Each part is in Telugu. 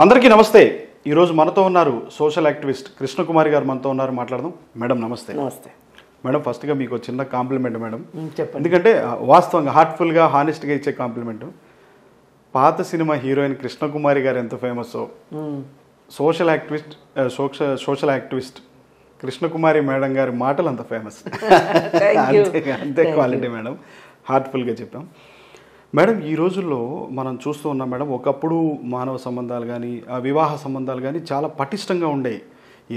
అందరికీ నమస్తే. ఈరోజు మనతో ఉన్నారు సోషల్ యాక్టివిస్ట్ కృష్ణకుమారి గారు మనతో ఉన్నారు. మాట్లాడదాం. మేడం నమస్తే. నమస్తే మేడం, ఫస్ట్గా మీకు చిన్న కాంప్లిమెంట్ మేడం. చెప్పండి. ఎందుకంటే వాస్తవంగా హార్ట్ఫుల్గా హానెస్ట్గా ఇచ్చే కాంప్లిమెంట్. పాత సినిమా హీరోయిన్ కృష్ణకుమారి గారు ఎంత famous, social activist Krishnakumari madam గారి మాటలు అంత ఫేమస్. అంతే క్వాలిటీ మేడం. హార్ట్ఫుల్గా చెప్పాం మేడం. ఈ రోజుల్లో మనం చూస్తూ ఉన్నాం మేడం, ఒకప్పుడు మానవ సంబంధాలు కానీ వివాహ సంబంధాలు కానీ చాలా పటిష్టంగా ఉండేవి.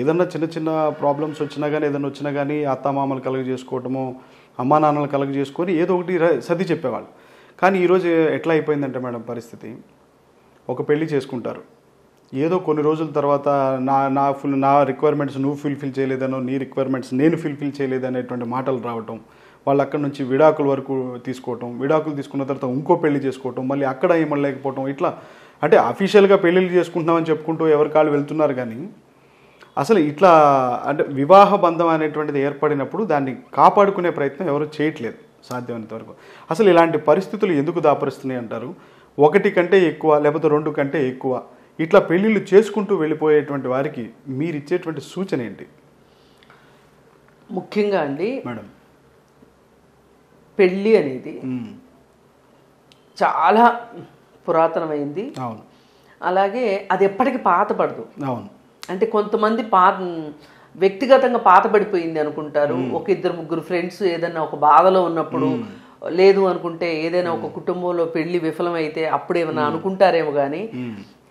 ఏదన్నా చిన్న చిన్న ప్రాబ్లమ్స్ వచ్చినా కానీ ఏదైనా వచ్చినా కానీ అత్తామామలు కలుగ చేసుకోవటము, అమ్మా నాన్నలు కలుగ చేసుకొని ఏదో ఒకటి సర్ది చెప్పేవాళ్ళు. కానీ ఈరోజు ఎట్లా అయిపోయిందంటే మేడం పరిస్థితి, ఒక పెళ్ళి చేసుకుంటారు, ఏదో కొన్ని రోజుల తర్వాత నా రిక్వైర్మెంట్స్ నువ్వు ఫుల్ఫిల్ చేయలేదనో, నీ రిక్వైర్మెంట్స్ నేను ఫుల్ఫిల్ చేయలేదనేటువంటి మాటలు రావటం, వాళ్ళు అక్కడి నుంచి విడాకుల వరకు తీసుకోవటం, విడాకులు తీసుకున్న తర్వాత ఇంకో పెళ్లి చేసుకోవటం, మళ్ళీ అక్కడ ఏమని లేకపోవటం, ఇట్లా అంటే అఫీషియల్గా పెళ్ళిళ్ళు చేసుకుంటున్నామని చెప్పుకుంటూ ఎవరి కాళ్ళు వెళ్తున్నారు. కానీ అసలు ఇట్లా అంటే వివాహ బంధం అనేటువంటిది ఏర్పడినప్పుడు దాన్ని కాపాడుకునే ప్రయత్నం ఎవరు చేయట్లేదు సాధ్యమైనంత వరకు. అసలు ఇలాంటి పరిస్థితులు ఎందుకు దాపరుస్తున్నాయి అంటారు? ఒకటి కంటే ఎక్కువ లేకపోతే రెండు కంటే ఎక్కువ ఇట్లా పెళ్ళిళ్ళు చేసుకుంటూ వెళ్ళిపోయేటువంటి వారికి మీరు ఇచ్చేటువంటి సూచన ఏంటి? ముఖ్యంగా అండి మేడం, పెళ్ళి అనేది చాలా పురాతనమైంది. అవును. అలాగే అది ఎప్పటికీ పాతపడదు. అవును. అంటే కొంతమంది వ్యక్తిగతంగా పాతపడిపోయింది అనుకుంటారు. ఒక ఇద్దరు ముగ్గురు ఫ్రెండ్స్ ఏదైనా ఒక బాధలో ఉన్నప్పుడు, లేదు అనుకుంటే ఏదైనా ఒక కుటుంబంలో పెళ్లి విఫలమైతే అప్పుడు ఏమైనా అనుకుంటారేమో. కానీ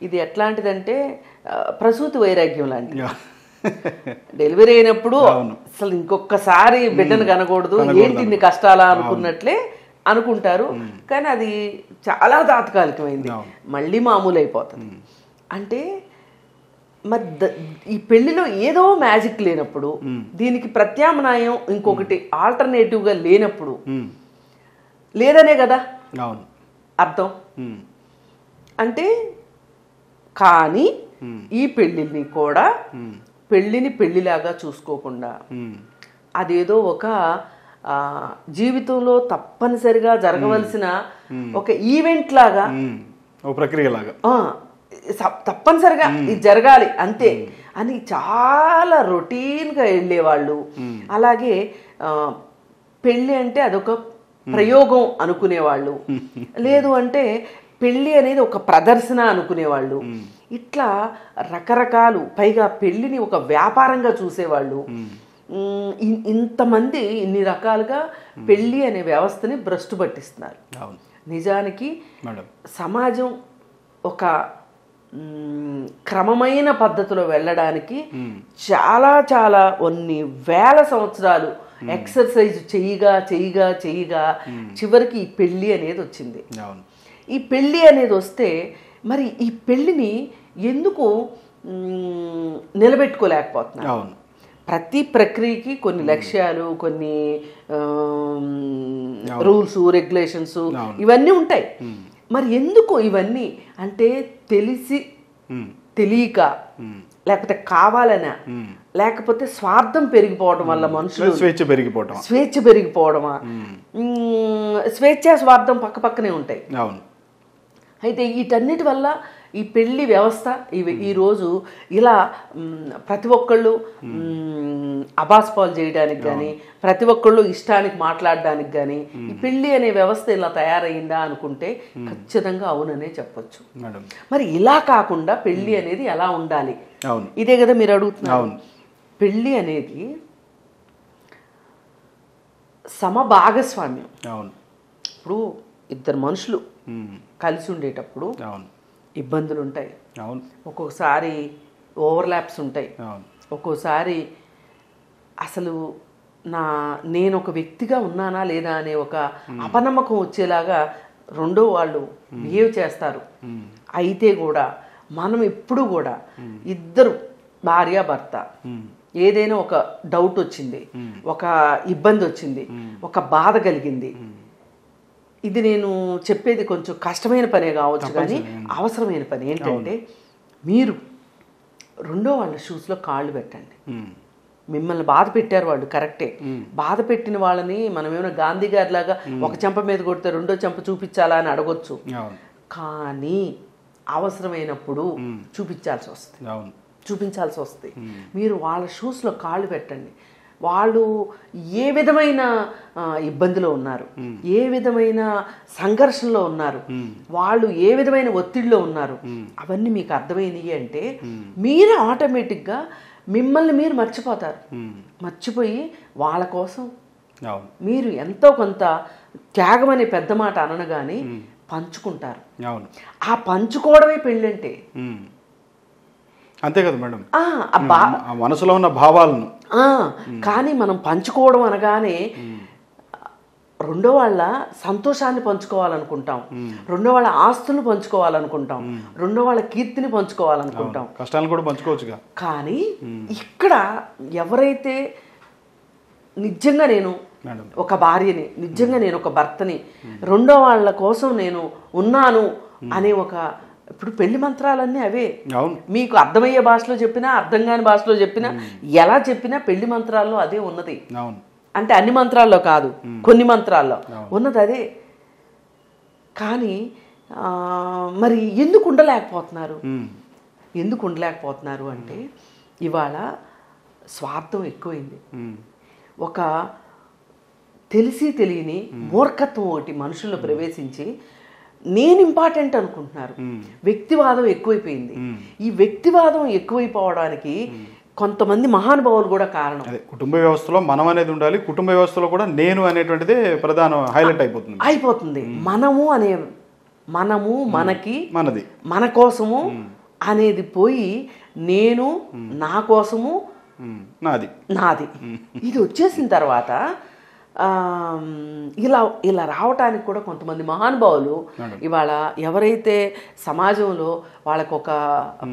ఇది ఎట్లాంటిదంటే ప్రసూతి వైరాగ్యం లాంటిది. డెలివరీ అయినప్పుడు అసలు ఇంకొకసారి బిడ్డను కనకూడదు, ఏంటి ఇన్ని కష్టాలా అనుకున్నట్లే అనుకుంటారు. కానీ అది చాలా తాత్కాలికమైంది, మళ్ళీ మామూలు అయిపోతుంది. అంటే మరి ఈ పెళ్లిలో ఏదో మ్యాజిక్ లేనప్పుడు, దీనికి ప్రత్యామ్నాయం ఇంకొకటి ఆల్టర్నేటివ్గా లేనప్పుడు లేదనే కదా అర్థం. అంటే కానీ ఈ పెళ్ళిని కూడా పెళ్ళిని పెళ్లిలాగా చూసుకోకుండా అదేదో ఒక జీవితంలో తప్పనిసరిగా జరగవలసిన ఒక ఈవెంట్ లాగా, ప్రక్రియ లాగా, తప్పనిసరిగా ఇది జరగాలి అంతే అని చాలా రొటీన్గా వెళ్ళేవాళ్ళు. అలాగే పెళ్ళి అంటే అదొక ప్రయోగం అనుకునేవాళ్ళు, లేదు అంటే పెళ్ళి అనేది ఒక ప్రదర్శన అనుకునేవాళ్ళు. ఇట్లా రకరకాలు, పైగా పెళ్ళిని ఒక వ్యాపారంగా చూసేవాళ్ళు. ఇంతమంది ఇన్ని రకాలుగా పెళ్ళి అనే వ్యవస్థని భ్రష్టు పట్టిస్తున్నారు. నిజానికి సమాజం ఒక క్రమమైన పద్ధతిలో వెళ్ళడానికి చాలా చాలా కొన్ని వేల సంవత్సరాలు ఎక్సర్సైజ్ చెయ్యగా చెయ్యగా చెయ్యగా చివరికి ఈ పెళ్ళి అనేది వచ్చింది. ఈ పెళ్ళి అనేది వస్తే మరి ఈ పెళ్ళిని ఎందుకు నిలబెట్టుకోలేకపోతున్నారు? ప్రతి ప్రక్రియకి కొన్ని లక్ష్యాలు, కొన్ని రూల్స్, రెగ్యులేషన్స్ ఇవన్నీ ఉంటాయి. మరి ఎందుకు ఇవన్నీ అంటే తెలిసి తెలియక, లేకపోతే కావాలనా, లేకపోతే స్వార్థం పెరిగిపోవడం వల్ల మనుషులు స్వేచ్ఛ పెరిగిపోవడమా? స్వేచ్ఛ స్వార్థం పక్క పక్కనే ఉంటాయి. అయితే వీటన్నిటి వల్ల ఈ పెళ్లి వ్యవస్థ ఈరోజు ఇలా ప్రతి ఒక్కళ్ళు అబాస్పాలు చేయడానికి కానీ, ప్రతి ఒక్కళ్ళు ఇష్టానికి మాట్లాడడానికి కానీ ఈ పెళ్లి అనే వ్యవస్థ ఇలా తయారైందా అనుకుంటే ఖచ్చితంగా అవుననే చెప్పొచ్చు. మరి ఇలా కాకుండా పెళ్లి అనేది ఎలా ఉండాలి, ఇదే కదా మీరు అడుగుతున్నారు. పెళ్లి అనేది సమభాగస్వామ్యం. ఇప్పుడు ఇద్దరు మనుషులు కలిసి ఉండేటప్పుడు ఇబ్బందులు ఉంటాయి, ఒక్కొక్కసారి ఓవర్లాప్స్ ఉంటాయి, ఒక్కోసారి అసలు నేను ఒక వ్యక్తిగా ఉన్నానా లేదా అనే ఒక అపనమ్మకం వచ్చేలాగా రెండో వాళ్ళు బిహేవ్ చేస్తారు. అయితే కూడా మనం ఎప్పుడు కూడా ఇద్దరు భార్య భర్త ఏదైనా ఒక డౌట్ వచ్చింది, ఒక ఇబ్బంది వచ్చింది, ఒక బాధ కలిగింది, ఇది నేను చెప్పేది కొంచెం కష్టమైన పనే కావచ్చు కానీ అవసరమైన పని ఏంటంటే మీరు రెండో వాళ్ళ షూస్లో కాళ్ళు పెట్టండి. మిమ్మల్ని బాధ పెట్టారు వాళ్ళు, కరెక్టే. బాధ పెట్టిన వాళ్ళని మనం ఏమైనా గాంధీ గారి లాగా ఒక చెంప మీద కొడితే రెండో చెంప చూపించాలా అని అడగొచ్చు. కానీ అవసరమైనప్పుడు చూపించాల్సి వస్తుంది. మీరు వాళ్ళ షూస్లో కాళ్ళు పెట్టండి. వాళ్ళు ఏ విధమైన ఇబ్బందిలో ఉన్నారు, ఏ విధమైన సంఘర్షణలో ఉన్నారు, వాళ్ళు ఏ విధమైన ఒత్తిడిలో ఉన్నారు, అవన్నీ మీకు అర్థమైనవి అంటే మీరు ఆటోమేటిక్గా మిమ్మల్ని మీరు మర్చిపోతారు. మర్చిపోయి వాళ్ళ కోసం మీరు ఎంతో కొంత త్యాగం అనే పెద్ద మాట అనను కానీ పంచుకుంటారు. ఆ పంచుకోవడమే పెళ్ళంటే. అంతే కదా మేడం, మనసులో ఉన్న భావాలను. కానీ మనం పంచుకోవడం అనగానే రెండో వాళ్ళ సంతోషాన్ని పంచుకోవాలనుకుంటాం, రెండో వాళ్ళ ఆస్తులు పంచుకోవాలనుకుంటాం, రెండో వాళ్ళ కీర్తిని పంచుకోవాలనుకుంటాం, కష్టాలను కూడా పంచుకోవచ్చుగా. కానీ ఇక్కడ ఎవరైతే నిజంగా నేను ఒక భార్యని, నిజంగా నేను ఒక భర్తని, రెండో వాళ్ళ కోసం నేను ఉన్నాను అనే ఒక, ఇప్పుడు పెళ్లి మంత్రాలన్నీ అవే. మీకు అర్థమయ్యే భాషలో చెప్పినా అర్థం కాని భాషలో చెప్పినా ఎలా చెప్పినా పెళ్లి మంత్రాల్లో అదే ఉన్నది. అంటే అన్ని మంత్రాల్లో కాదు, కొన్ని మంత్రాల్లో ఉన్నది అదే. కానీ మరి ఎందుకు ఉండలేకపోతున్నారు అంటే ఇవాళ స్వార్థం ఎక్కువైంది. ఒక తెలిసి తెలియని మూర్ఖత్వం ఒకటి మనుషుల్లో ప్రవేశించి నేను ఇంపార్టెంట్ అనుకుంటున్నారు. వ్యక్తివాదం ఎక్కువైపోయింది. ఈ వ్యక్తివాదం ఎక్కువైపోవడానికి కొంతమంది మహానుభావులు కూడా కారణం. కుటుంబ వ్యవస్థలో మనం అనేది ఉండాలి, కుటుంబ వ్యవస్థలో కూడా నేను అనేటువంటిది ప్రధాన హైలైట్ అయిపోతుంది. మనము మనకి మనది మన కోసము అనేది పోయి నేను నా కోసము నాది ఇది వచ్చేసిన తర్వాత ఇలా రావటానికి కూడా కొంతమంది మహానుభావులు ఇవాళ ఎవరైతే సమాజంలో వాళ్ళకు ఒక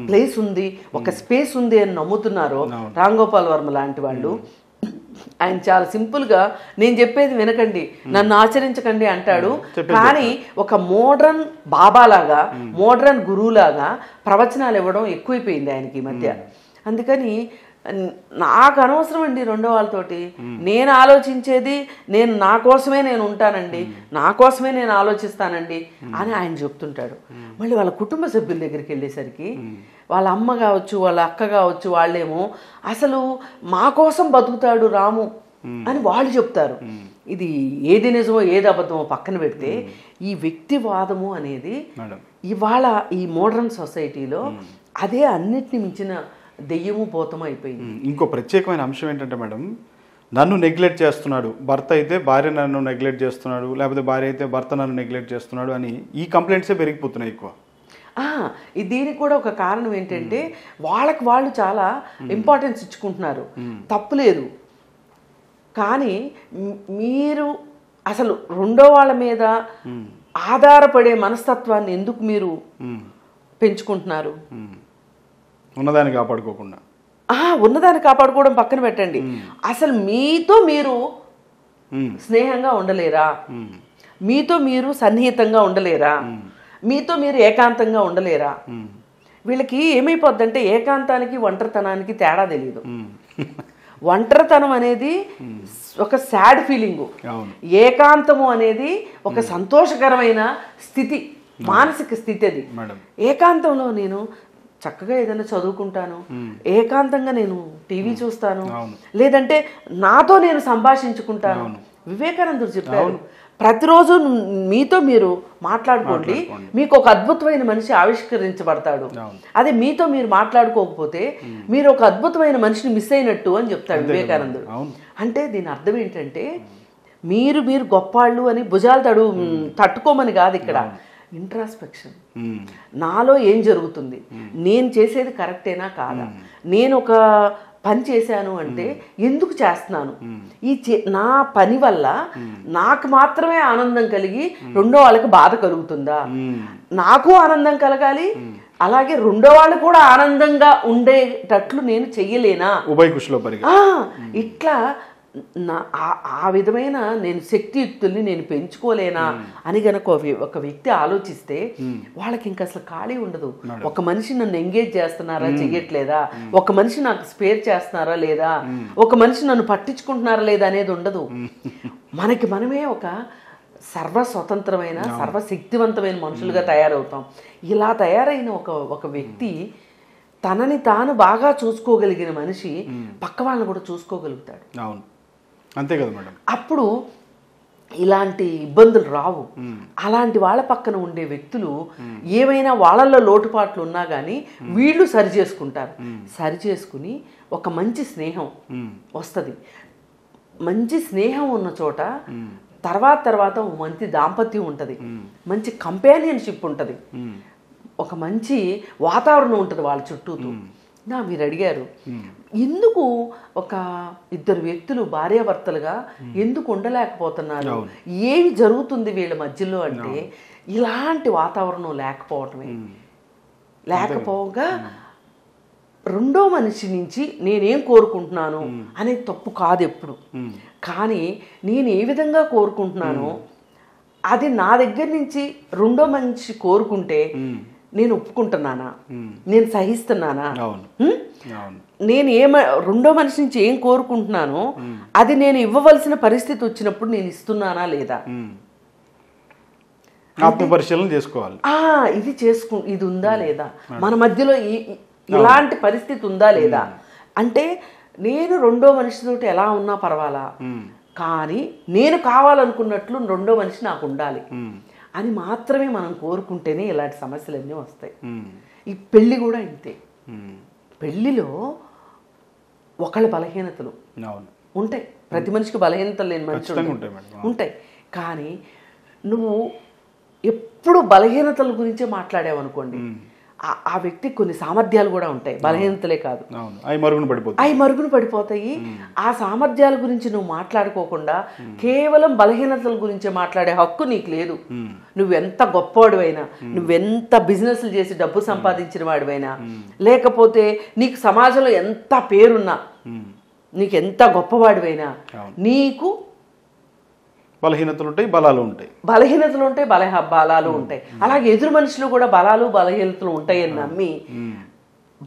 ప్లేస్ ఉంది, ఒక స్పేస్ ఉంది అని నమ్ముతున్నారో, రామ్ గోపాల్ వర్మ లాంటి వాళ్ళు, ఆయన చాలా సింపుల్గా నేను చెప్పేది వినకండి, నన్ను ఆచరించకండి అంటాడు. కానీ ఒక మోడ్రన్ బాబాలాగా, మోడ్రన్ గురువులాగా ప్రవచనాలు ఇవ్వడం ఎక్కువైపోయింది ఆయనకి ఈ మధ్య. అందుకని నాకు అనవసరం అండి రెండో వాళ్ళతోటి. నేను ఆలోచించేది నేను నా కోసమే నేను ఉంటానండి, నా కోసమే నేను ఆలోచిస్తానండి అని ఆయన చెప్తుంటాడు. మళ్ళీ వాళ్ళ కుటుంబ సభ్యుల దగ్గరికి వెళ్ళేసరికి వాళ్ళ అమ్మ కావచ్చు, వాళ్ళ అక్క కావచ్చు, వాళ్ళేమో అసలు మా కోసం బతుకుతాడు రాము అని వాళ్ళు చెప్తారు. ఇది ఏది నిజమో ఏది అబద్ధమో పక్కన పెడితే ఈ వ్యక్తివాదము అనేది ఇవాళ ఈ మోడర్న్ సొసైటీలో అదే అన్నిటిని మించిన దెయ్యము భూతము అయిపోయింది. ఇంకో ప్రత్యేకమైన అంశం ఏంటంటే మేడం, నన్ను నెగ్లెక్ట్ చేస్తున్నాడు భర్త అయితే భార్య, నన్ను నెగ్లెక్ట్ చేస్తున్నాడు, లేకపోతే భార్య అయితే భర్త నన్ను నెగ్లెక్ట్ చేస్తున్నాడు అని ఈ కంప్లైంట్సే పెరిగిపోతున్నాయి ఎక్కువ. దీనికి కూడా ఒక కారణం ఏంటంటే వాళ్ళకి వాళ్ళు చాలా ఇంపార్టెన్స్ ఇచ్చుకుంటున్నారు, తప్పులేదు. కానీ మీరు అసలు రెండో వాళ్ళ మీద ఆధారపడే మనస్తత్వాన్ని ఎందుకు మీరు పెంచుకుంటున్నారు? ఉన్నదాన్ని కాపాడుకోవడం పక్కన పెట్టండి, అసలు మీతో మీరు స్నేహంగా ఉండలేరా? మీతో మీరు సన్నిహితంగా ఉండలేరా? మీతో మీరు ఏకాంతంగా ఉండలేరా? వీళ్ళకి ఏమైపోద్దంటే ఏకాంతానికి ఒంటరితనానికి తేడా తెలియదు. ఒంటరితనం అనేది ఒక సాడ్ ఫీలింగు, ఏకాంతము అనేది ఒక సంతోషకరమైన స్థితి, మానసిక స్థితి. అది ఏకాంతంలో నేను చక్కగా ఏదైనా చదువుకుంటాను, ఏకాంతంగా నేను టీవీ చూస్తాను, లేదంటే నాతో నేను సంభాషించుకుంటాను. వివేకానందుడు చెప్పారు, ప్రతిరోజు మీతో మీరు మాట్లాడుకోండి, మీకు ఒక అద్భుతమైన మనిషి ఆవిష్కరించబడతాడు. అదే మీతో మీరు మాట్లాడుకోకపోతే మీరు ఒక అద్భుతమైన మనిషిని మిస్ అయినట్టు అని చెప్తాడు వివేకానందుడు. అంటే దీని అర్థం ఏంటంటే మీరు గొప్పాళ్ళు అని భుజాలు తట్టుకోమని కాదు ఇక్కడ. ఇంట్రాస్పెక్షన్, నాలో ఏం జరుగుతుంది, నేను చేసేది కరెక్టేనా కాదా, నేను ఒక పని చేశాను అంటే ఎందుకు చేస్తున్నాను, నా పని వల్ల నాకు మాత్రమే ఆనందం కలిగి రెండో వాళ్ళకి బాధ కలుగుతుందా, నాకు ఆనందం కలగాలి, అలాగే రెండో వాళ్ళు కూడా ఆనందంగా ఉండేటట్లు నేను చెయ్యలేనా, ఇట్లా ఆ విధమైన నేను శక్తియుక్తుల్ని నేను పెంచుకోలేనా అని గనక ఒక వ్యక్తి ఆలోచిస్తే వాళ్ళకి ఇంకా అసలు ఖాళీ ఉండదు. ఒక మనిషి నన్ను ఎంగేజ్ చేస్తున్నారా, చెయ్యట్లేదా, ఒక మనిషి నాకు స్పేర్ చేస్తున్నారా లేదా, ఒక మనిషి నన్ను పట్టించుకుంటున్నారా లేదా అనేది ఉండదు. మనకి మనమే ఒక సర్వస్వతంత్రమైన సర్వశక్తివంతమైన మనుషులుగా తయారవుతాం. ఇలా తయారైన ఒక వ్యక్తి తనని తాను బాగా చూసుకోగలిగిన మనిషి పక్క వాళ్ళని కూడా చూసుకోగలుగుతాడు. అవును, అంతే కదా మేడం. అప్పుడు ఇలాంటి ఇబ్బందులు రావు. అలాంటి వాళ్ళ పక్కన ఉండే వ్యక్తులు ఏమైనా వాళ్ళల్లో లోటుపాట్లు ఉన్నా కానీ వీళ్ళు సరి చేసుకుంటారు. సరి చేసుకుని ఒక మంచి స్నేహం వస్తుంది. మంచి స్నేహం ఉన్న చోట తర్వాత మంచి దాంపత్యం ఉంటుంది, మంచి కంపానియన్షిప్ ఉంటుంది, ఒక మంచి వాతావరణం ఉంటుంది వాళ్ళ చుట్టూతో. మీరు అడిగారు ఎందుకు ఒక ఇద్దరు వ్యక్తులు భార్యాభర్తలుగా ఎందుకు ఉండలేకపోతున్నారు, ఏమి జరుగుతుంది వీళ్ళ మధ్యలో అంటే ఇలాంటి వాతావరణం లేకపోగా రెండో మనిషి నుంచి నేనేం కోరుకుంటున్నాను అనేది తప్పు కాదు ఎప్పుడు. కానీ నేను ఏ విధంగా కోరుకుంటున్నానో అది నా దగ్గర నుంచి రెండో మనిషి కోరుకుంటే నేను ఒప్పుకుంటున్నానా, నేను సహిస్తున్నానా, నేను రెండో మనిషి నుంచి ఏం కోరుకుంటున్నానో అది నేను ఇవ్వవలసిన పరిస్థితి వచ్చినప్పుడు నేను ఇస్తున్నానా లేదా, ఆత్మపరిశీలన చేసుకోవాలి. ఇది ఉందా లేదా, మన మధ్యలో ఇలాంటి పరిస్థితి ఉందా లేదా అంటే నేను రెండో మనిషితోటి ఎలా ఉన్నా పర్వాలా, కానీ నేను కావాలనుకున్నట్లు రెండో మనిషి నాకు ఉండాలి అని మాత్రమే మనం కోరుకుంటేనే ఇలాంటి సమస్యలన్నీ వస్తాయి. ఈ పెళ్ళి కూడా ఇంతే. పెళ్ళిలో ఒకళ్ళ బలహీనతలు ఉంటాయి, ప్రతి మనిషికి బలహీనతలు లేని మనిషి ఉంటాయి. కానీ నువ్వు ఎప్పుడు బలహీనతల గురించే మాట్లాడావు అనుకోండి, ఆ వ్యక్తికి కొన్ని సామర్థ్యాలు కూడా ఉంటాయి, బలహీనతలే కాదు, అవి మరుగున పడిపోతాయి. ఆ సామర్థ్యాల గురించి నువ్వు మాట్లాడుకోకుండా కేవలం బలహీనతల గురించే మాట్లాడే హక్కు నీకు లేదు. నువ్వెంత గొప్పవాడివైనా, నువ్వెంత బిజినెస్లు చేసి డబ్బు సంపాదించిన వాడివైనా, లేకపోతే నీకు సమాజంలో ఎంత పేరున్నా, నీకు ఎంత గొప్పవాడివైనా నీకు బలహీనతలు ఉంటాయి, బలాలు ఉంటాయి. బలాలు ఉంటాయి. అలాగే ఎదురు మనుషులు కూడా బలాలు బలహీనతలు ఉంటాయని నమ్మి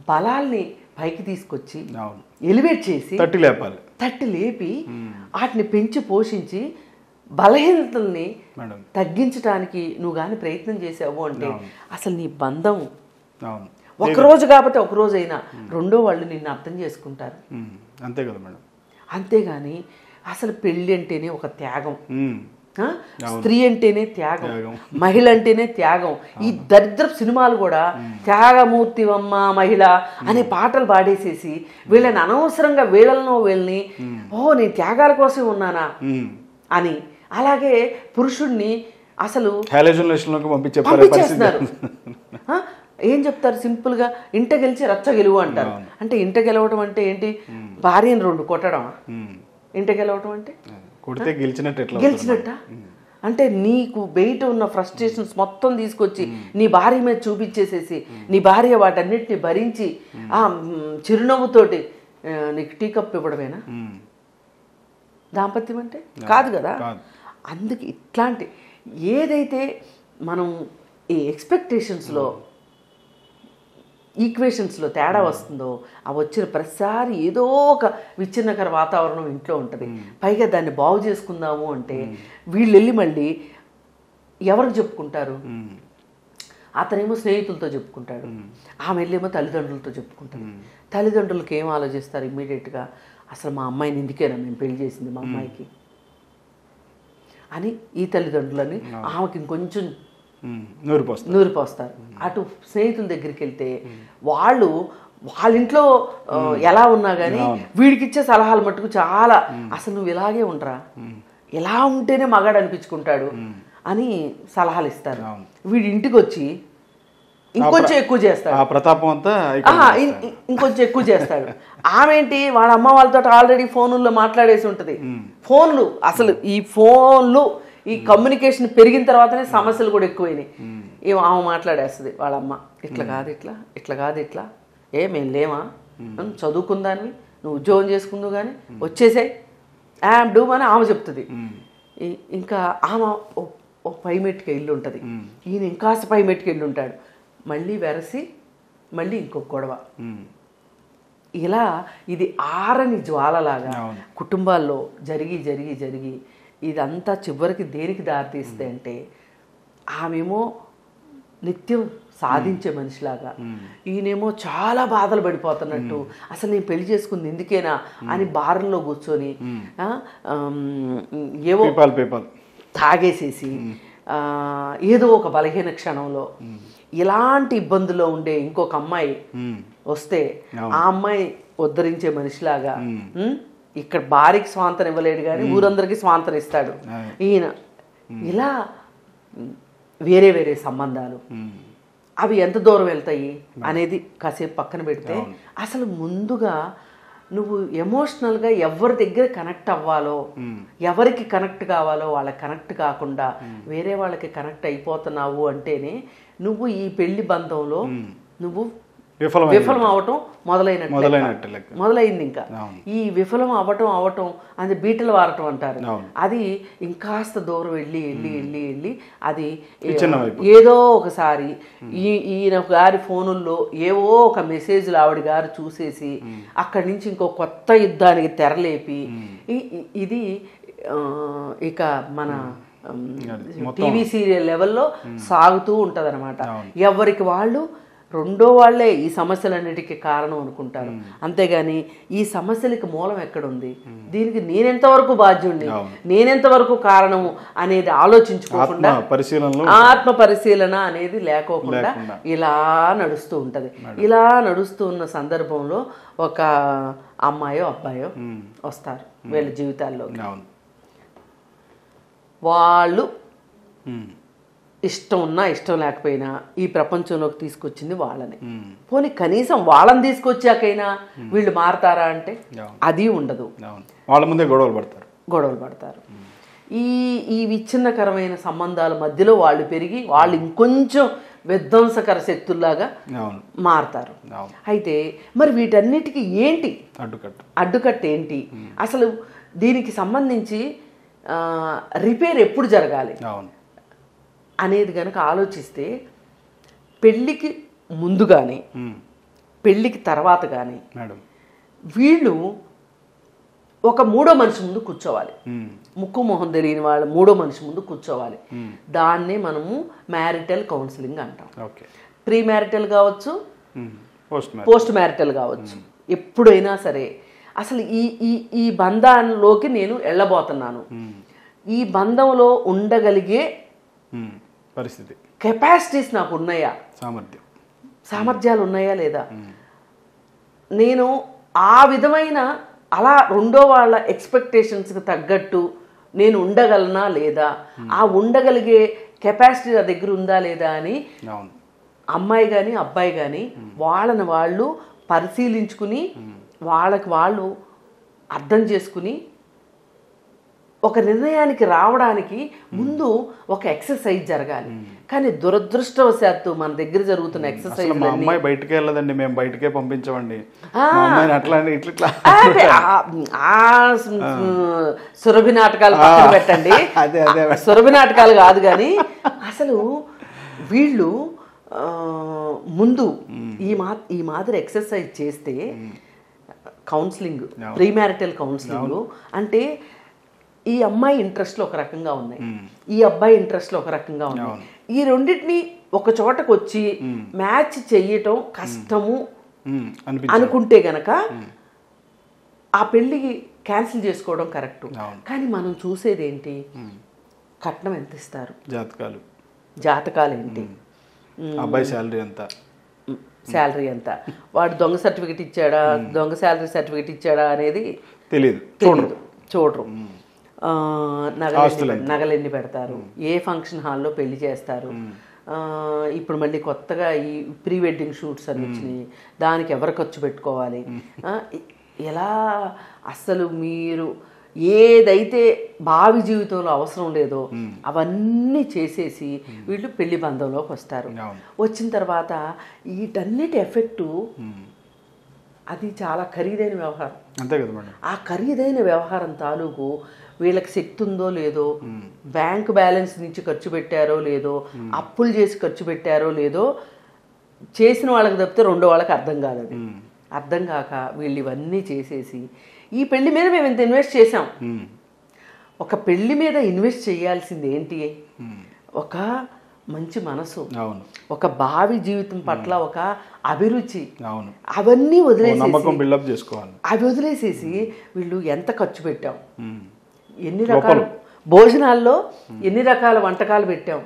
బలాల్ని పైకి తీసుకొచ్చి ఎలివేట్ చేసి తట్టి లేపి వాటిని పెంచి పోషించి బలహీనతల్ని తగ్గించడానికి నువ్వు కానీ ప్రయత్నం చేసావు అంటే అసలు నీ బంధం ఒకరోజు కాకపోతే ఒకరోజైనా రెండో వాళ్ళు నిన్ను అర్థం చేసుకుంటారు. అంతే కదా మేడం. అంతేగాని అసలు పెళ్ళి అంటేనే ఒక త్యాగం, స్త్రీ అంటేనే త్యాగం, మహిళ అంటేనే త్యాగం. ఈ దరిద్ర సినిమాలు కూడా త్యాగమూర్తివమ్మ మహిళ అనే పాటలు పాడేసేసి వీళ్ళని అనవసరంగా వీళ్ళని నేను త్యాగాల కోసం ఉన్నానా అని, అలాగే పురుషుణ్ణి అసలు పంపించేస్తున్నారు. ఏం చెప్తారు సింపుల్గా, ఇంట గెలిచి రచ్చ గెలువు అంటారు. అంటే ఇంట గెలవడం అంటే ఏంటి, భార్యను రెండు కొట్టడం. ఇంట గెలవడం అంటే గెలిచినట్ట అంటే నీకు బయట ఉన్న ఫ్రస్ట్రేషన్స్ మొత్తం తీసుకొచ్చి నీ భార్య మీద చూపించేసేసి నీ భార్య వాటన్నిటిని భరించి ఆ చిరునవ్వుతోటి నీకు టీ కప్ ఇవ్వడమేనా దాంపత్యం అంటే? కాదు కదా. అందుకే ఇట్లాంటి ఏదైతే మనం ఈ ఎక్స్పెక్టేషన్స్లో ఈక్వేషన్స్లో తేడా వస్తుందో ఆ వచ్చిన ప్రతిసారి ఏదో ఒక విచ్ఛిన్నకర వాతావరణం ఇంట్లో ఉంటుంది. పైగా దాన్ని బాగు చేసుకుందాము అంటే వీళ్ళు వెళ్ళి మళ్ళీ ఎవరికి చెప్పుకుంటారు? అతనేమో స్నేహితులతో చెప్పుకుంటాడు, ఆమె వెళ్ళేమో తల్లిదండ్రులతో చెప్పుకుంటాడు. తల్లిదండ్రులకి ఏం ఆలోచిస్తారు ఇమ్మీడియట్గా, అసలు మా అమ్మాయిని ఎందుకేనా మేము పెళ్లి చేసింది మా అమ్మాయికి అని ఈ తల్లిదండ్రులని ఆమెకి ఇంకొంచెం నూరిపోస్తారు. అటు స్నేహితుల దగ్గరికి వెళ్తే వాళ్ళ ఇంట్లో ఎలా ఉన్నా కానీ వీడికి ఇచ్చే సలహాలు మట్టుకు చాలా, అసలు నువ్వు ఇలాగే ఉండరా, ఇలా ఉంటేనే మగాడు అనిపించుకుంటాడు అని సలహాలు ఇస్తారు. వీడి ఇంటికి వచ్చి ఇంకొంచెం ఎక్కువ చేస్తాడు, ఇంకొంచెం ఎక్కువ చేస్తాడు. ఆమెంటి వాళ్ళ అమ్మ వాళ్ళతో ఆల్రెడీ ఫోన్లో మాట్లాడేసి ఉంటుంది. ఫోన్లు అసలు ఈ ఫోన్లు ఈ కమ్యూనికేషన్ పెరిగిన తర్వాతనే సమస్యలు కూడా ఎక్కువైనాయి. ఆమె మాట్లాడేస్తుంది వాళ్ళ అమ్మ, ఇట్లా కాదు ఇట్లా మేము లేమా, చదువుకుందానివి, నువ్వు ఉద్యోగం చేసుకుందువు కానీ వచ్చేసాయి డూ అని ఆమె చెప్తుంది. ఇంకా ఆమె ఒక పైమెట్టుకి ఇల్లు ఉంటుంది, ఈయన ఇంకాస్త పైమెట్టుకి ఇల్లు ఉంటాడు. మళ్ళీ వెరసి మళ్ళీ ఇంకొక గొడవ. ఇలా ఇది ఆరని జ్వాలలాగా కుటుంబాల్లో జరిగి ఇదంతా చివరికి దేనికి దారితీస్తే అంటే ఆమెమో నిత్యం సాధించే మనిషిలాగా, ఈయనేమో చాలా బాధలు పడిపోతున్నట్టు, అసలు నేను పెళ్లి చేసుకుంది ఎందుకేనా అని బార్లో కూర్చొని ఏవో తాగేసేసి ఏదో ఒక బలహీన క్షణంలో ఇలాంటి ఇబ్బందుల్లో ఉండే ఇంకొక అమ్మాయి వస్తే ఆ అమ్మాయి ఉద్ధరించే మనిషిలాగా, ఇక్కడ భార్యకి స్వాంతన ఇవ్వలేడు కానీ ఊరందరికీ స్వాంతన ఇస్తాడు ఈయన. ఇలా వేరే వేరే సంబంధాలు అవి ఎంత దూరం వెళ్తాయి అనేది కాసేపు పక్కన పెడితే, అసలు ముందుగా నువ్వు ఎమోషనల్గా ఎవరి దగ్గర కనెక్ట్ అవ్వాలో, ఎవరికి కనెక్ట్ కావాలో వాళ్ళకి కనెక్ట్ కాకుండా వేరే వాళ్ళకి కనెక్ట్ అయిపోతున్నావు అంటేనే నువ్వు ఈ పెళ్లి బంధంలో నువ్వు విఫలం అవటం మొదలైంది. ఇంకా ఈ విఫలం అవటం అది బీటలు వారటం అంటారు. అది ఇంకాస్త దూరం వెళ్ళి అది ఏదో ఒకసారి ఈయన గారి ఫోనుల్లో ఏవో ఒక మెసేజ్లు ఆవిడ గారు చూసేసి అక్కడి నుంచి ఇంకో కొత్త యుద్ధానికి తెరలేపి ఇది ఇక మన టీవీ సీరియల్ లెవెల్లో సాగుతూ ఉంటది అనమాట. ఎవరికి వాళ్ళు రెండో వాళ్లే ఈ సమస్యలన్నిటికీ కారణం అనుకుంటారు. అంతేగాని ఈ సమస్యలకి మూలం ఎక్కడుంది, దీనికి నేనెంతవరకు బాధ్యుడిని, నేనెంతవరకు కారణము అనేది ఆలోచించుకోకుండా ఆత్మ పరిశీలన అనేది లేకోకుండా ఇలా నడుస్తూ ఉంటది. ఇలా నడుస్తూ ఉన్న సందర్భంలో ఒక అమ్మాయో అబ్బాయో వస్తారు వీళ్ళ జీవితాల్లో. వాళ్ళు ఇష్టం ఉన్నా ఇష్టం లేకపోయినా ఈ ప్రపంచంలోకి తీసుకొచ్చింది వాళ్ళని. పోనీ కనీసం వాళ్ళని తీసుకొచ్చాకైనా వీళ్ళు మారతారా అంటే అది ఉండదు. వాళ్ళ ముందే గొడవలు పడతారు. ఈ విచ్ఛిన్నకరమైన సంబంధాల మధ్యలో వాళ్ళు పెరిగి వాళ్ళు ఇంకొంచెం విధ్వంసకర శక్తుల్లాగా మారతారు. అయితే మరి వీటన్నిటికీ ఏంటి అడ్డుకట్ట ఏంటి, అసలు దీనికి సంబంధించి రిపేర్ ఎప్పుడు జరగాలి అనేది కనుక ఆలోచిస్తే, పెళ్ళికి ముందు కానీ పెళ్ళికి తర్వాత కానీ వీళ్ళు ఒక మూడో మనిషి ముందు కూర్చోవాలి. ముక్కు మొహం తెలియని వాళ్ళు మూడో మనిషి ముందు కూర్చోవాలి. దాన్నే మనము మ్యారిటల్ కౌన్సిలింగ్ అంటాం. ప్రీ మ్యారిటల్ కావచ్చు, పోస్ట్ మ్యారిటల్ కావచ్చు, ఎప్పుడైనా సరే అసలు ఈ బంధంలోకి నేను వెళ్ళబోతున్నాను, ఈ బంధంలో ఉండగలిగే పరిస్థితి కెపాసిటీస్ నాకు ఉన్నాయా, సామర్థ్యాలు ఉన్నాయా లేదా, నేను ఆ విధమైన అలా రెండో వాళ్ళ ఎక్స్పెక్టేషన్స్కి తగ్గట్టు నేను ఉండగలనా లేదా, ఆ ఉండగలిగే కెపాసిటీ నా దగ్గర ఉందా లేదా అని అమ్మాయి కానీ అబ్బాయి కానీ వాళ్ళని వాళ్ళు పరిశీలించుకుని వాళ్ళకి వాళ్ళు అర్థం చేసుకుని ఒక నిర్ణయానికి రావడానికి ముందు ఒక ఎక్సర్సైజ్ జరగాలి. కానీ దురదృష్టవశాత్తు మన దగ్గర జరుగుతున్న ఎక్సర్సైజ్ అమ్మాయి బయటకే వెళ్ళదండి, మేము బయటకే పంపించమండి, సురభి నాటకాలు పక్కన పెట్టండి, సురభి నాటకాలు కాదు. కానీ అసలు వీళ్ళు ముందు ఈ మాదిరి ఎక్సర్సైజ్ చేస్తే, కౌన్సిలింగ్ ప్రీ మ్యారిటల్ కౌన్సిలింగ్ అంటే ఈ అమ్మాయి ఇంట్రెస్ట్లు ఒక రకంగా ఉన్నాయి, ఈ అబ్బాయి ఇంట్రెస్ట్లు ఒక రకంగా ఉన్నాయి, ఈ రెండింటిని ఒక చోటకు వచ్చి మ్యాచ్ చెయ్యటం కష్టము అనుకుంటే గనక ఆ పెళ్ళికి క్యాన్సిల్ చేసుకోవడం కరెక్ట్. కానీ మనం చూసేది ఏంటి, కట్నం ఎంత ఇస్తారు, జాతకాలు ఏంటి, అబ్బాయి శాలరీ ఎంత, వాడు దొంగ సర్టిఫికెట్ ఇచ్చాడా, దొంగ శాలరీ సర్టిఫికెట్ ఇచ్చాడా అనేది తెలియదు, చూడరు. నగలు ఎన్ని పెడతారు, ఏ ఫంక్షన్ హాల్లో పెళ్లి చేస్తారు, ఇప్పుడు మళ్ళీ కొత్తగా ఈ ప్రీ వెడ్డింగ్ షూట్స్ అని వచ్చినాయి, దానికి ఎవరు ఖర్చు పెట్టుకోవాలి, ఎలా అస్సలు మీరు ఏదైతే భావి జీవితంలో అవసరం లేదో అవన్నీ చేసేసి వీళ్ళు పెళ్లి బంధంలోకి వస్తారు. వచ్చిన తర్వాత వీటన్నిటి ఎఫెక్టు అది చాలా ఖరీదైన వ్యవహారం. అంతే కదా మేడం. ఆ ఖరీదైన వ్యవహారం తాలూకు వీళ్ళకి శక్తి ఉందో లేదో, బ్యాంక్ బ్యాలెన్స్ నుంచి ఖర్చు పెట్టారో లేదో, అప్పులు చేసి ఖర్చు పెట్టారో లేదో, చేసిన వాళ్ళకి తప్పితే రెండో వాళ్ళకి అర్థం కాదు. అది అర్థం కాక వీళ్ళు ఇవన్నీ చేసేసి ఈ పెళ్లి మీద మేము ఇంత ఇన్వెస్ట్ చేసాం, ఒక పెళ్లి మీద ఇన్వెస్ట్ చేయాల్సింది ఏంటి? ఒక మంచి మనసు, ఒక భావి జీవితం పట్ల ఒక అభిరుచి, అవన్నీ అవి వదిలేసేసి వీళ్ళు ఎంత ఖర్చు పెట్టాం, ఎన్ని రకాల భోజనాల్లో ఎన్ని రకాల వంటకాలు పెట్టాం,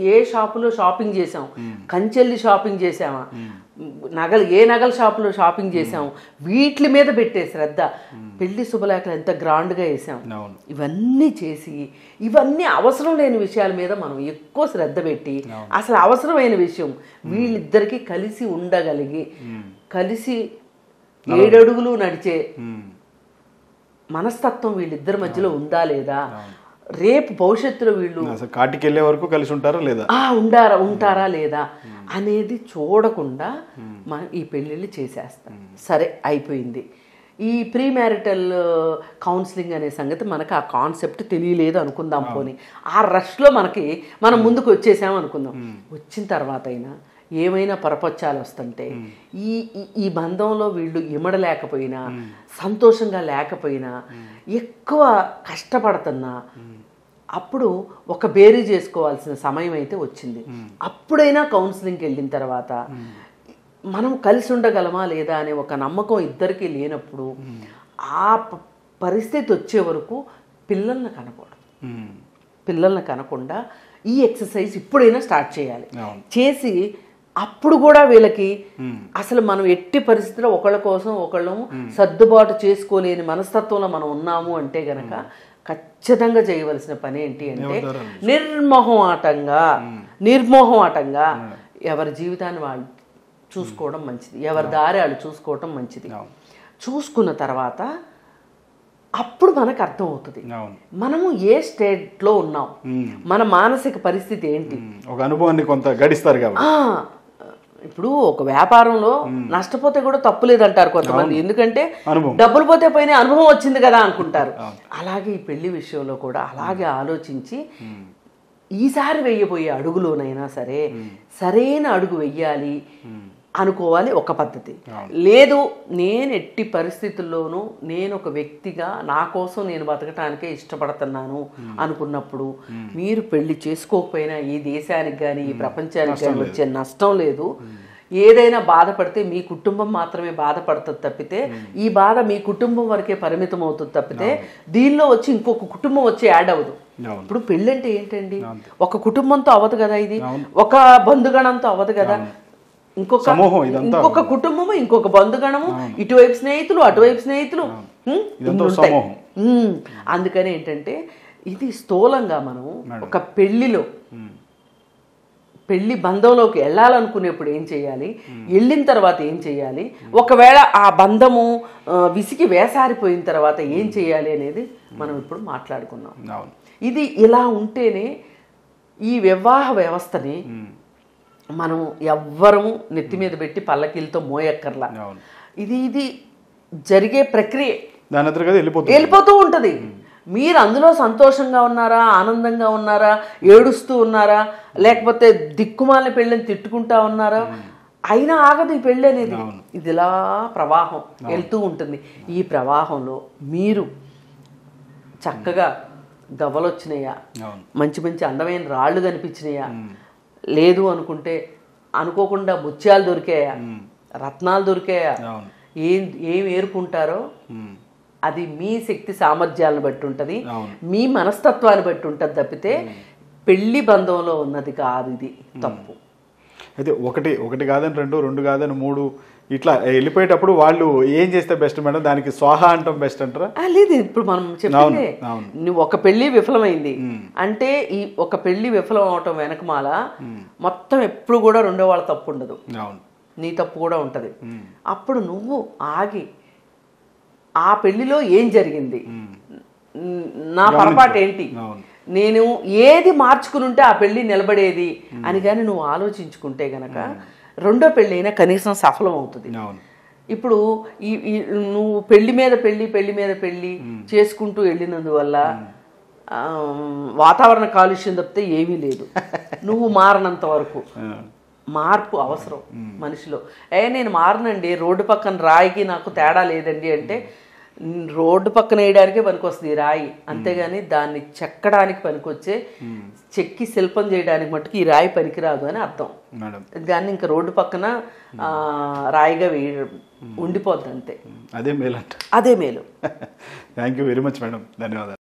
ఏ షాపులో షాపింగ్ చేసాం, కంచెల్లి షాపింగ్ చేసామా, ఏ నగల షాపులో షాపింగ్ చేసాము, వీటి మీద పెట్టే శ్రద్ధ, పెళ్లి శుభలేఖలు ఎంత గ్రాండ్గా వేసాం, ఇవన్నీ చేసి ఇవన్నీ అవసరం లేని విషయాల మీద మనం ఎక్కువ శ్రద్ధ పెట్టి అసలు అవసరమైన విషయం వీళ్ళిద్దరికీ కలిసి ఉండగలిగి కలిసి 7 అడుగులు నడిచే మనస్తత్వం వీళ్ళిద్దరి మధ్యలో ఉందా లేదా, రేపు భవిష్యత్తులో వీళ్ళు కాటికి వెళ్ళే వరకు కలిసి ఉంటారా లేదా ఉంటారా లేదా అనేది చూడకుండా మనం ఈ పెళ్ళిళ్ళు చేసేస్తాం. సరే అయిపోయింది. ఈ ప్రీ మ్యారిటల్ కౌన్సిలింగ్ అనే సంగతి మనకు ఆ కాన్సెప్ట్ తెలియలేదు అనుకుందాం. పోనీ ఆ రష్లో మనం ముందుకు వచ్చేసాము అనుకుందాం. వచ్చిన తర్వాత అయినా ఏమైనా పరపచ్చాలు వస్తుంటే ఈ బంధంలో వీళ్ళు ఇమడలేకపోయినా, సంతోషంగా లేకపోయినా, ఎక్కువ కష్టపడుతున్నా, అప్పుడు ఒక బేరీ చేసుకోవాల్సిన సమయం అయితే వచ్చింది. అప్పుడైనా కౌన్సిలింగ్కి వెళ్ళిన తర్వాత మనం కలిసి ఉండగలమా లేదా అనే ఒక నమ్మకం ఇద్దరికీ లేనప్పుడు ఆ పరిస్థితి వచ్చే వరకు పిల్లల్ని కనకుండా ఈ ఎక్సర్సైజ్ ఇప్పుడైనా స్టార్ట్ చేయాలి. చేసి అప్పుడు కూడా వీళ్ళకి అసలు మనం ఎట్టి పరిస్థితిలో ఒకళ్ళ కోసం ఒకళ్ళు సర్దుబాటు చేసుకోలేని మనస్తత్వంలో మనం ఉన్నాము అంటే గనక ఖచ్చితంగా చేయవలసిన పని ఏంటి అంటే నిర్మోహమాటంగా ఎవరి జీవితాన్ని వాళ్ళు చూసుకోవడం మంచిది, ఎవరి దారి వాళ్ళు చూసుకోవడం మంచిది. చూసుకున్న తర్వాత అప్పుడు మనకు అర్థమవుతుంది మనము ఏ స్టేట్లో ఉన్నాం, మన మానసిక పరిస్థితి ఏంటి. ఒక అనుభవాన్ని కొంత గడిస్తారు కాబట్టి ఇప్పుడు ఒక వ్యాపారంలో నష్టపోతే కూడా తప్పు లేదంటారు కొంతమంది, ఎందుకంటే డబ్బులు పోతే పోయినా అనుభవం వచ్చింది కదా అనుకుంటారు. అలాగే ఈ పెళ్లి విషయంలో కూడా అలాగే ఆలోచించి ఈసారి వెయ్యబోయే అడుగులోనైనా సరే సరైన అడుగు వెయ్యాలి అనుకోవాలి ఒక పద్ధతి. లేదు నేను ఎట్టి పరిస్థితుల్లోనూ నేను ఒక వ్యక్తిగా నా కోసం నేను బతకటానికే ఇష్టపడుతున్నాను అనుకున్నప్పుడు మీరు పెళ్లి చేసుకోకపోయినా ఈ దేశానికి కానీ ఈ ప్రపంచానికి కానీ వచ్చే నష్టం లేదు. ఏదైనా బాధపడితే మీ కుటుంబం మాత్రమే బాధపడుతుంది తప్పితే ఈ బాధ మీ కుటుంబం వరకే పరిమితం అవుతుంది తప్పితే దీనిలో వచ్చి ఇంకొక కుటుంబం వచ్చి యాడ్ అవ్వదు. ఇప్పుడు పెళ్ళి అంటే ఏంటండి, ఒక కుటుంబంతో అవ్వదు కదా, ఇది ఒక బంధుగణంతో అవ్వదు కదా, ఇంకొక కుటుంబము ఇంకొక బంధుగణము, ఇటువైపు స్నేహితులు అటువైపు స్నేహితులు. అందుకని ఏంటంటే ఇది స్థూలంగా మనం ఒక పెళ్లి బంధంలోకి వెళ్ళాలనుకునేప్పుడు ఏం చేయాలి, వెళ్ళిన తర్వాత ఏం చేయాలి, ఒకవేళ ఆ బంధము విసిగి వేసారిపోయిన తర్వాత ఏం చేయాలి అనేది మనం ఇప్పుడు మాట్లాడుకున్నాం. ఇది ఇలా ఉంటేనే ఈ వివాహ వ్యవస్థని మనం ఎవ్వరము నెత్తి మీద పెట్టి పల్లకీలతో మోయక్కర్లా. ఇది జరిగే ప్రక్రియ వెళ్ళిపోతూ ఉంటుంది. మీరు అందులో సంతోషంగా ఉన్నారా, ఆనందంగా ఉన్నారా, ఏడుస్తూ ఉన్నారా, లేకపోతే దిక్కుమాలిన పెళ్ళని తిట్టుకుంటా ఉన్నారా, అయినా ఆగదు ఈ పెళ్ళి అనేది. ఇది ఇలా ప్రవాహం వెళ్తూ ఉంటుంది. ఈ ప్రవాహంలో మీరు చక్కగా గవ్వలు వచ్చినాయా, మంచి మంచి అందమైన రాళ్ళు కనిపించినాయా, లేదు అనుకుంటే అనుకోకుండా ముత్యాలు దొరికాయా, రత్నాలు దొరికాయా, ఏం ఏరుకుంటారో అది మీ శక్తి సామర్థ్యాలను బట్టి ఉంటుంది, మీ మనస్తత్వాన్ని బట్టి ఉంటుంది తప్పితే పెళ్లి బంధంలో ఉన్నది కాదు ఇది తప్పు. అయితే ఒకటి కాదని రెండు కాదని 3 ఇట్లా వెళ్ళిపోయేటప్పుడు వాళ్ళు ఏం చేస్తే బెస్ట్ మేడం, దానికి స్వాహా అంటాం బెస్ట్ అంటారా? లేదు, ఇప్పుడు మనం చెప్తే నువ్వు ఒక పెళ్లి విఫలమైంది అంటే ఈ ఒక పెళ్లి విఫలం అవటం వెనకమాల మొత్తం ఎప్పుడు కూడా రెండో వాళ్ళ తప్పు ఉండదు, నీ తప్పు కూడా ఉంటది. అప్పుడు నువ్వు ఆగి ఆ పెళ్లిలో ఏం జరిగింది, నా పొరపాటు ఏంటి, నేను ఏది మార్చుకుని ఉంటే ఆ పెళ్లి నిలబడేది అని కానీ నువ్వు ఆలోచించుకుంటే గనక రెండో పెళ్ళి అయినా కనీసం సఫలం అవుతుంది. ఇప్పుడు నువ్వు పెళ్లి మీద పెళ్లి చేసుకుంటూ వెళ్ళినందువల్ల వాతావరణ కాలుష్యం తప్పితే ఏమీ లేదు. నువ్వు మారనంత వరకు మార్పు అవసరం మనిషిలో. నేను మారనండి, రోడ్డు పక్కన రాయికి నాకు తేడా లేదండి అంటే రోడ్డు పక్కన వేయడానికే పనికొస్తుంది ఈ రాయి, అంతేగాని దాన్ని చెక్కడానికి పనికొచ్చే, చెక్కి శిల్పం చేయడానికి మట్టుకు ఈ రాయి పనికిరాదు అని అర్థం. దాన్ని ఇంకా రోడ్డు పక్కన రాయిగా ఉండిపోద్ది అంతే. అదే మేలు అంట. అదే మేలు. Thank you very much madam, ధన్యవాదాలు.